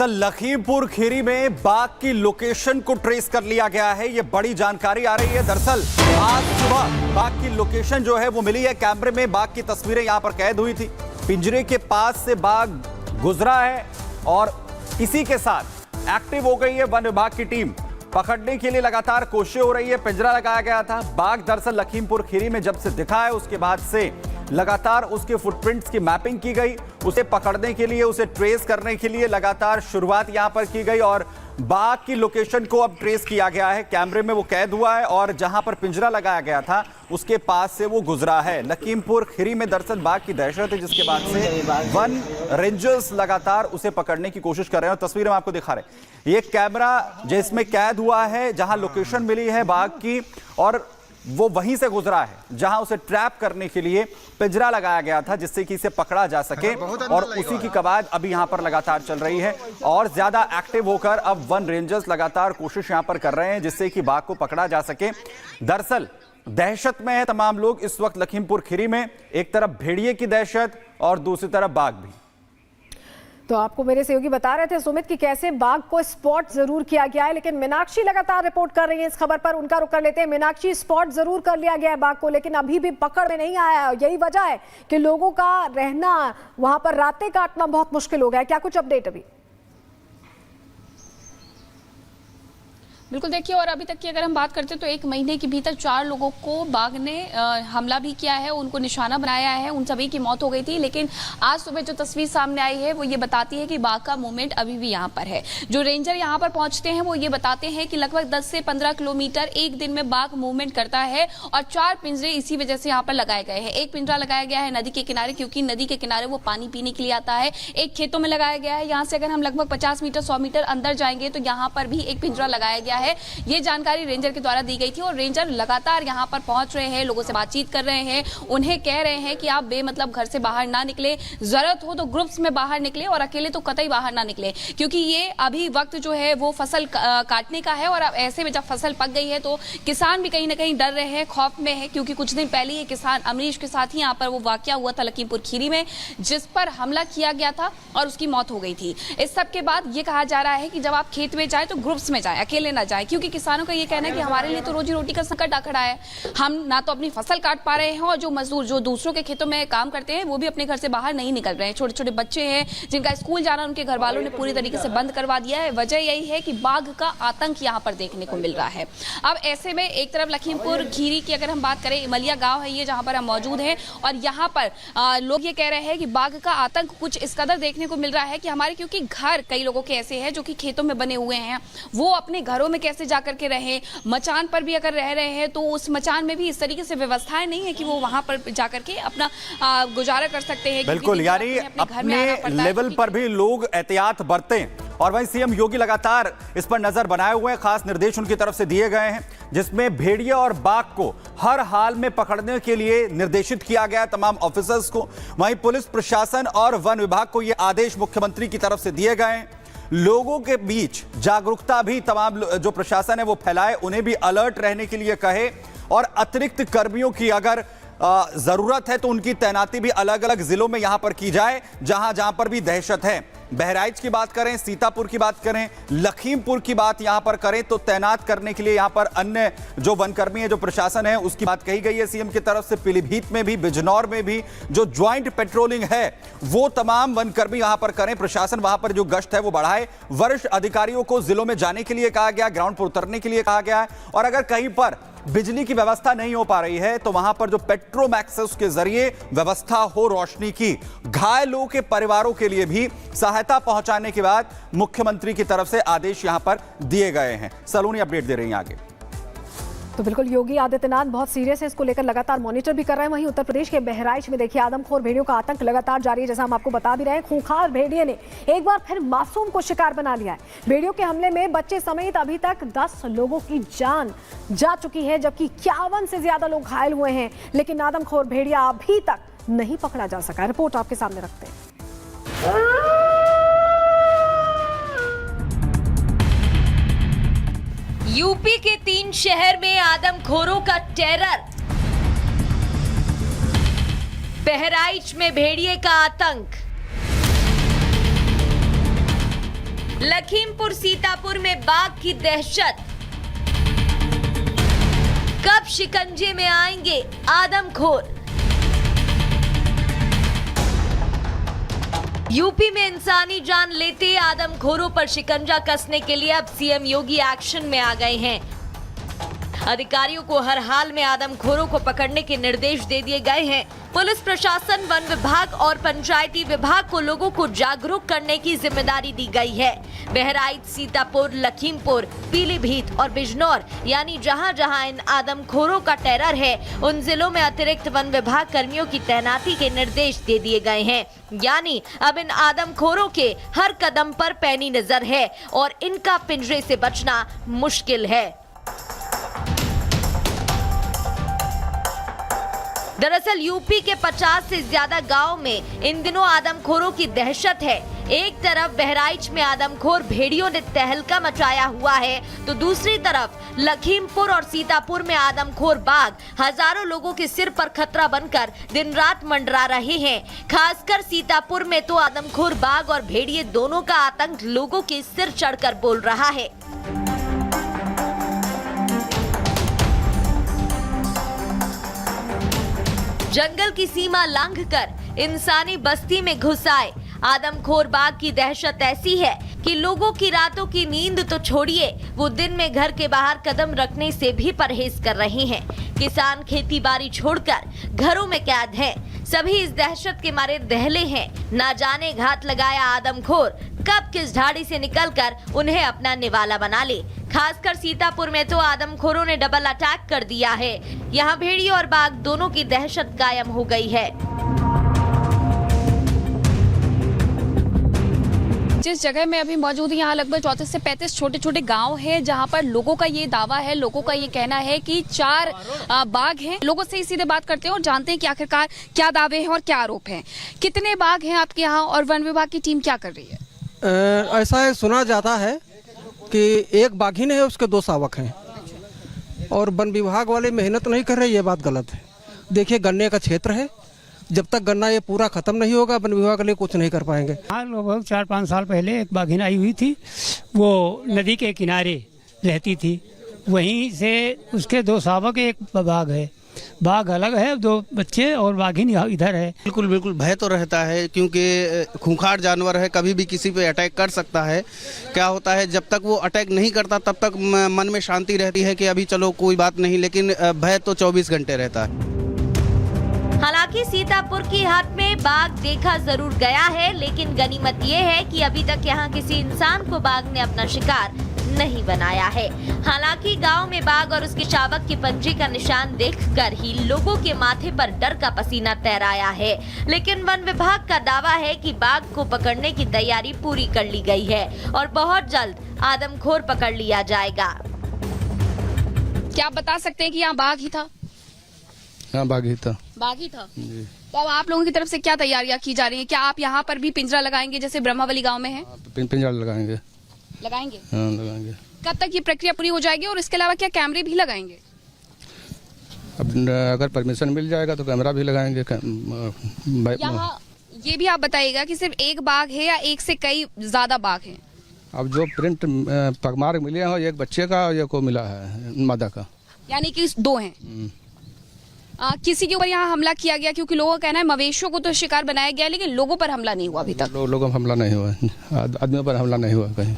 दरअसल लखीमपुर खीरी में बाघ की लोकेशन को ट्रेस कर लिया गया है। ये बड़ी जानकारी आ रही है। दरअसल आज सुबह बाघ की लोकेशन जो है वो मिली है। कैमरे में बाघ की तस्वीरें यहां पर कैद हुई थी। पिंजरे के पास से बाघ गुजरा है और इसी के साथ एक्टिव हो गई है वन विभाग की टीम। पकड़ने के लिए लगातार कोशिश हो रही है। पिंजरा लगाया गया था। बाघ दरअसल लखीमपुर खीरी में जब से दिखा है उसके बाद से लगातार उसके फुटप्रिंट्स की मैपिंग की गई। उसे पकड़ने के लिए, उसे ट्रेस करने के लिए लगातार शुरुआत यहां पर की गई और बाघ की लोकेशन को अब ट्रेस किया गया है। कैमरे में वो कैद हुआ है और जहां पर पिंजरा लगाया गया था उसके पास से वो गुजरा है। लखीमपुर खीरी में दरअसल बाघ की दहशत है, जिसके बाद से वन रेंजर्स लगातार उसे पकड़ने की कोशिश कर रहे हैं। और तस्वीरें हम आपको दिखा रहे हैं। ये कैमरा जिसमें कैद हुआ है, जहां लोकेशन मिली है बाघ की, और वो वहीं से गुजरा है जहां उसे ट्रैप करने के लिए पिंजरा लगाया गया था, जिससे कि इसे पकड़ा जा सके। और उसी की कवायद अभी यहां पर लगातार चल रही है और ज्यादा एक्टिव होकर अब वन रेंजर्स लगातार कोशिश यहां पर कर रहे हैं जिससे कि बाघ को पकड़ा जा सके। दरअसल दहशत में है तमाम लोग इस वक्त लखीमपुर खीरी में। एक तरफ भेड़िए की दहशत और दूसरी तरफ बाघ भी। तो आपको मेरे सहयोगी बता रहे थे सुमित कि कैसे बाघ को स्पॉट जरूर किया गया है, लेकिन मीनाक्षी लगातार रिपोर्ट कर रही है इस खबर पर। उनका रुख कर लेते हैं। मीनाक्षी, स्पॉट जरूर कर लिया गया है बाघ को, लेकिन अभी भी पकड़ में नहीं आया है। यही वजह है कि लोगों का रहना, वहां पर रातें काटना बहुत मुश्किल हो गया है। क्या कुछ अपडेट अभी? बिल्कुल, देखिए, और अभी तक की अगर हम बात करते हैं तो 1 महीने के भीतर 4 लोगों को बाघ ने हमला भी किया है, उनको निशाना बनाया है। उन सभी की मौत हो गई थी, लेकिन आज सुबह जो तस्वीर सामने आई है वो ये बताती है कि बाघ का मूवमेंट अभी भी यहाँ पर है। जो रेंजर यहाँ पर पहुंचते हैं वो ये बताते हैं कि लगभग 10 से 15 किलोमीटर एक दिन में बाघ मूवमेंट करता है और 4 पिंजरे इसी वजह से यहाँ पर लगाए गए हैं। एक पिंजरा लगाया गया है नदी के किनारे, क्योंकि नदी के किनारे वो पानी पीने के लिए आता है। एक खेतों में लगाया गया है। यहाँ से अगर हम लगभग 50 मीटर 100 मीटर अंदर जाएंगे तो यहाँ पर भी एक पिंजरा लगाया गया है। ये जानकारी रेंजर के द्वारा दी गई थी और रेंजर लगातार यहां पर पहुंच रहे हैं, लोगों से बातचीत कर रहे हैं, उन्हें कह रहे हैं कि आप बेमतलब घर से बाहर ना निकले, जरूरत हो तो ग्रुप्स में बाहर निकले और अकेले तो कतई बाहर ना निकले, क्योंकि ये अभी वक्त जो है वो फसल काटने का है। और अब ऐसे में जब फसल पक गई है तो किसान भी कहीं ना कहीं डर रहे हैं, खौफ में है, क्योंकि कुछ दिन पहले ये किसान अमरीश के साथ ही यहाँ पर वो वाकया हुआ था लखीमपुर खीरी में, जिस पर हमला किया गया था और उसकी मौत हो गई थी। इस सब के बाद ये कहा जा रहा है कि जब आप खेत में जाए तो ग्रुप्स में जाए, अकेले ना जाए, क्योंकि किसानों का ये कहना है कि हमारे लिए तो रोजी रोटी का संकट आ खड़ा है। हम ना तो अपनी फसल काट पा रहे हैं और जो मजदूर जो दूसरों के खेतों में काम करते हैं वो भी अपने घर से बाहर नहीं निकल रहे हैं। छोटे छोटे बच्चे हैं जिनका स्कूल जाना उनके घर वालों ने पूरी तरीके से बंद करवा दिया है। वजह यही है कि बाघ का आतंक यहाँ पर देखने को मिल रहा है। अब ऐसे में एक तरफ लखीमपुर खीरी की अगर हम बात करें, इमलिया गाँव है ये जहाँ पर हम मौजूद हैं और यहाँ पर लोग ये कह रहे हैं कि बाघ का आतंक कुछ इस कदर देखने को मिल रहा है कि हमारे, क्योंकि घर कई लोगों के ऐसे हैं जो कि खेतों में बने हुए हैं, वो अपने घरों में कैसे जाकर के रहे, मचान पर भी अगर रह रहे हैं तो उस मचान में भी इस तरीके से व्यवस्थाएं नहीं है कि वो वहां पर जाकर के अपना गुजारा कर सकते हैं। बिल्कुल, यानी अपने लेवल पर भी लोग एहतियात बरतें। और वहीं सीएम योगी लगातार इस पर नजर बनाए हुए हैं। खास निर्देश उनकी तरफ से दिए गए हैं जिसमें भेड़िया और बाघ को हर हाल में पकड़ने के लिए निर्देशित किया गया तमाम ऑफिसर्स को। वहीं पुलिस प्रशासन और वन विभाग को यह आदेश मुख्यमंत्री की तरफ से दिए गए हैं। लोगों के बीच जागरूकता भी तमाम जो प्रशासन है वो फैलाए, उन्हें भी अलर्ट रहने के लिए कहे और अतिरिक्त कर्मियों की अगर जरूरत है तो उनकी तैनाती भी अलग अलग जिलों में यहां पर की जाए जहां जहां पर भी दहशत है। बहराइच की बात करें, सीतापुर की बात करें, लखीमपुर की बात यहां पर करें तो तैनात करने के लिए यहां पर अन्य जो वनकर्मी है, जो प्रशासन है, उसकी बात कही गई है सीएम की तरफ से। पीलीभीत में भी, बिजनौर में भी जो ज्वाइंट पेट्रोलिंग है वो तमाम वनकर्मी यहां पर करें। प्रशासन वहां पर जो गश्त है वो बढ़ाए। वरिष्ठ अधिकारियों को जिलों में जाने के लिए कहा गया, ग्राउंड पर उतरने के लिए कहा गया है। और अगर कहीं पर बिजली की व्यवस्था नहीं हो पा रही है तो वहां पर जो पेट्रोमैक्स के जरिए व्यवस्था हो रोशनी की। घायलों के परिवारों के लिए भी सहायता पहुंचाने के बाद मुख्यमंत्री की तरफ से आदेश यहां पर दिए गए हैं। सलोनी अपडेट दे रही हैं आगे। तो बिल्कुल, योगी आदित्यनाथ बहुत सीरियस है, इसको लेकर लगातार मॉनिटर भी कर रहे हैं। वहीं उत्तर प्रदेश के बहराइच में देखिए आदमखोर भेड़ियों का आतंक लगातार जारी है, जैसा हम आपको बता भी रहे हैं। खूंखार भेड़िए ने एक बार फिर मासूम को शिकार बना लिया है। भेड़ियों के हमले में बच्चे समेत अभी तक 10 लोगों की जान जा चुकी है, जबकि 51 से ज्यादा लोग घायल हुए हैं, लेकिन आदमखोर भेड़िया अभी तक नहीं पकड़ा जा सका। रिपोर्ट आपके सामने रखते हैं। यूपी के 3 शहर में आदमखोरों का टेरर। बहराइच में भेड़िए का आतंक। लखीमपुर सीतापुर में बाघ की दहशत। कब शिकंजे में आएंगे आदमखोर? यूपी में इंसानी जान लेते आदमखोरों पर शिकंजा कसने के लिए अब सीएम योगी एक्शन में आ गए हैं। अधिकारियों को हर हाल में आदमखोरों को पकड़ने के निर्देश दे दिए गए हैं। पुलिस प्रशासन, वन विभाग और पंचायती विभाग को लोगों को जागरूक करने की जिम्मेदारी दी गई है। बहराइच, सीतापुर, लखीमपुर, पीलीभीत और बिजनौर यानी जहां जहां इन आदमखोरों का टेरर है, उन जिलों में अतिरिक्त वन विभाग कर्मियों की तैनाती के निर्देश दे दिए गए हैं। यानी अब इन आदमखोरों के हर कदम पर पैनी नजर है और इनका पिंजरे से बचना मुश्किल है। दरअसल यूपी के 50 से ज्यादा गांव में इन दिनों आदमखोरों की दहशत है। एक तरफ बहराइच में आदमखोर भेड़ियों ने तहलका मचाया हुआ है, तो दूसरी तरफ लखीमपुर और सीतापुर में आदमखोर बाघ हजारों लोगों के सिर पर खतरा बनकर दिन रात मंडरा रहे हैं। खासकर सीतापुर में तो आदमखोर बाघ और भेड़िए दोनों का आतंक लोगों के सिर चढ़कर बोल रहा है। जंगल की सीमा लांघकर इंसानी बस्ती में घुस आए आदमखोर बाघ की दहशत ऐसी है कि लोगों की रातों की नींद तो छोड़िए, वो दिन में घर के बाहर कदम रखने से भी परहेज कर रहे हैं। किसान खेती बाड़ी छोड़कर घरों में कैद हैं। सभी इस दहशत के मारे दहले हैं। ना जाने घात लगाया आदमखोर कब किस झाड़ी से निकलकर उन्हें अपना निवाला बना ले। खासकर सीतापुर में तो आदमखोरों ने डबल अटैक कर दिया है। यहाँ भेड़ियों और बाघ दोनों की दहशत कायम हो गई है। जिस जगह में अभी मौजूद है, यहाँ लगभग 34 से 35 छोटे छोटे गांव हैं, जहां पर लोगों का ये दावा है, लोगों का ये कहना है कि 4 बाघ हैं। लोगों से ही सीधे बात करते हैं और जानते हैं कि आखिरकार क्या दावे हैं और क्या आरोप हैं। कितने बाघ हैं आपके यहाँ और वन विभाग की टीम क्या कर रही है? ऐसा है, सुना जाता है कि एक बाघिन है, उसके 2 शावक हैं और वन विभाग वाले मेहनत नहीं कर रहे। ये बात गलत है। देखिए, गन्ने का क्षेत्र है, जब तक गन्ना ये पूरा खत्म नहीं होगा वन विभाग के लिए कुछ नहीं कर पाएंगे। हाँ, लगभग 4-5 साल पहले एक बाघिन आई हुई थी। वो नदी के किनारे रहती थी। वहीं से उसके 2 शावक, एक बाघ है। बाघ अलग है, 2 बच्चे और बाघिन इधर है। बिल्कुल बिल्कुल भय तो रहता है, क्योंकि खूंखार जानवर है, कभी भी किसी पे अटैक कर सकता है। क्या होता है, जब तक वो अटैक नहीं करता तब तक मन में शांति रहती है कि अभी चलो कोई बात नहीं, लेकिन भय तो 24 घंटे रहता है। हालांकि सीतापुर की हाट में बाघ देखा जरूर गया है, लेकिन गनीमत ये है कि अभी तक यहाँ किसी इंसान को बाघ ने अपना शिकार नहीं बनाया है। हालांकि गांव में बाघ और उसके शावक के पंजे का निशान देखकर ही लोगों के माथे पर डर का पसीना तैराया है। लेकिन वन विभाग का दावा है कि बाघ को पकड़ने की तैयारी पूरी कर ली गई है और बहुत जल्द आदमखोर पकड़ लिया जाएगा। क्या आप बता सकते हैं कि यहाँ बाघ ही था? हाँ, बाघ ही था। बाघ ही था। तो अब आप लोगों की तरफ से क्या तैयारियां की जा रही हैं? क्या आप यहाँ पर भी पिंजरा लगाएंगे जैसे ब्रह्मावली गांव में है? पिंजरा लगाएंगे। लगाएंगे? हाँ, लगाएंगे। कब तक ये प्रक्रिया पूरी हो जाएगी और इसके अलावा क्या कैमरे भी लगाएंगे? अब अगर परमिशन मिल जाएगा तो कैमरा भी लगाएंगे। यहाँ ये भी आप बताइएगा कि सिर्फ एक बाघ है या एक से कई ज्यादा बाघ हैं? अब जो प्रिंट पगमार्क मिले हैं, एक बच्चे का और एक को मिला है मादा का, यानी कि 2 हैं। किसी के ऊपर यहाँ हमला किया गया? क्योंकि लोगों का कहना है मवेशियों को तो शिकार बनाया गया, लेकिन लोगों पर हमला नहीं हुआ अभी तक। लोगों पर हमला नहीं हुआ, आदमियों पर हमला नहीं हुआ कहीं।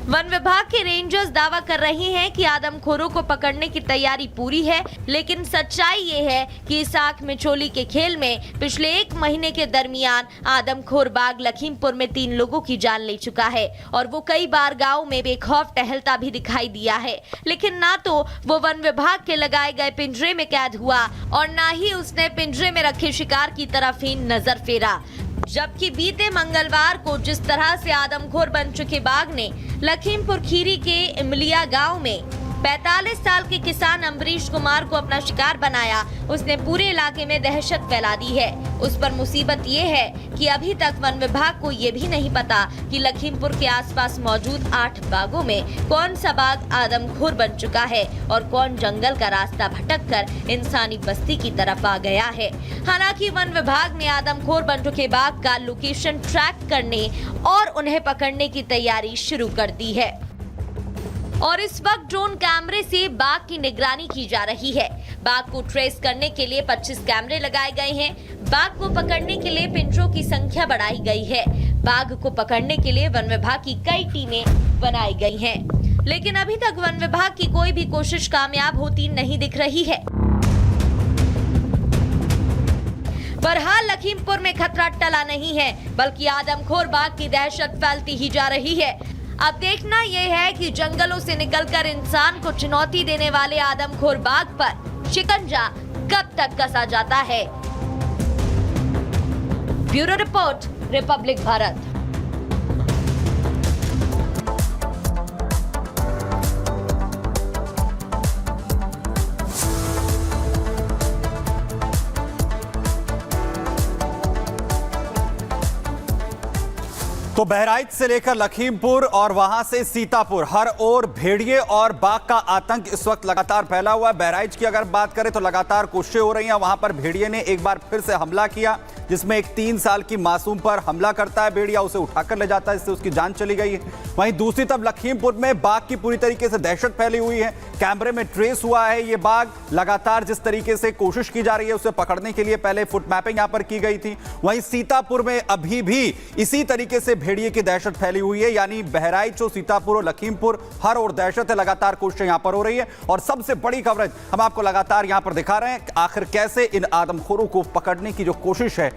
वन विभाग के रेंजर्स दावा कर रहे हैं कि आदमखोरों को पकड़ने की तैयारी पूरी है, लेकिन सच्चाई ये है कि इस आंख में चोली के खेल में पिछले 1 महीने के दरमियान आदमखोर बाघ लखीमपुर में 3 लोगों की जान ले चुका है और वो कई बार गांव में बेखौफ टहलता भी दिखाई दिया है। लेकिन ना तो वो वन विभाग के लगाए गए पिंजरे में कैद हुआ और ना ही उसने पिंजरे में रखे शिकार की तरफ ही नजर फेरा। जबकि बीते मंगलवार को जिस तरह से आदमखोर बन चुके बाघ ने लखीमपुर खीरी के इमलिया गांव में 45 साल के किसान अम्बरीश कुमार को अपना शिकार बनाया। उसने पूरे इलाके में दहशत फैला दी है। उस पर मुसीबत ये है कि अभी तक वन विभाग को ये भी नहीं पता कि लखीमपुर के आसपास मौजूद 8 बागों में कौन सा बाघ आदमखोर बन चुका है और कौन जंगल का रास्ता भटककर इंसानी बस्ती की तरफ आ गया है। हालांकि वन विभाग ने आदमखोर बन चुके बाघ का लोकेशन ट्रैक करने और उन्हें पकड़ने की तैयारी शुरू कर दी है और इस वक्त ड्रोन कैमरे से बाघ की निगरानी की जा रही है। बाघ को ट्रेस करने के लिए 25 कैमरे लगाए गए हैं। बाघ को पकड़ने के लिए पिंजरों की संख्या बढ़ाई गई है। बाघ को पकड़ने के लिए वन विभाग की कई टीमें बनाई गई हैं, लेकिन अभी तक वन विभाग की कोई भी कोशिश कामयाब होती नहीं दिख रही है। बहरहाल लखीमपुर में खतरा टला नहीं है, बल्कि आदमखोर बाघ की दहशत फैलती ही जा रही है। अब देखना यह है कि जंगलों से निकलकर इंसान को चुनौती देने वाले आदमखोर बाघ पर शिकंजा कब तक कसा जाता है। Bureau report, Republic Bharat. तो बहराइच से लेकर लखीमपुर और वहां से सीतापुर, हर ओर भेड़िए और बाघ का आतंक इस वक्त लगातार फैला हुआ है। बहराइच की अगर बात करें तो लगातार कोशिशें हो रही हैं। वहां पर भेड़िए ने एक बार फिर से हमला किया, जिसमें एक 3 साल की मासूम पर हमला करता है भेड़िया, उसे उठाकर ले जाता है, इससे उसकी जान चली गई है। वहीं दूसरी तरफ लखीमपुर में बाघ की पूरी तरीके से दहशत फैली हुई है। कैमरे में ट्रेस हुआ है ये बाघ। लगातार जिस तरीके से कोशिश की जा रही है उसे पकड़ने के लिए पहले फुट मैपिंग यहां पर की गई थी। वहीं सीतापुर में अभी भी इसी तरीके से भेड़िए की दहशत फैली हुई है, यानी बहराइच और सीतापुर और लखीमपुर हर ओर दहशत है। लगातार कोशिशें यहां पर हो रही है और सबसे बड़ी कवरेज हम आपको लगातार यहां पर दिखा रहे हैं, आखिर कैसे इन आदमखोरों को पकड़ने की जो कोशिश है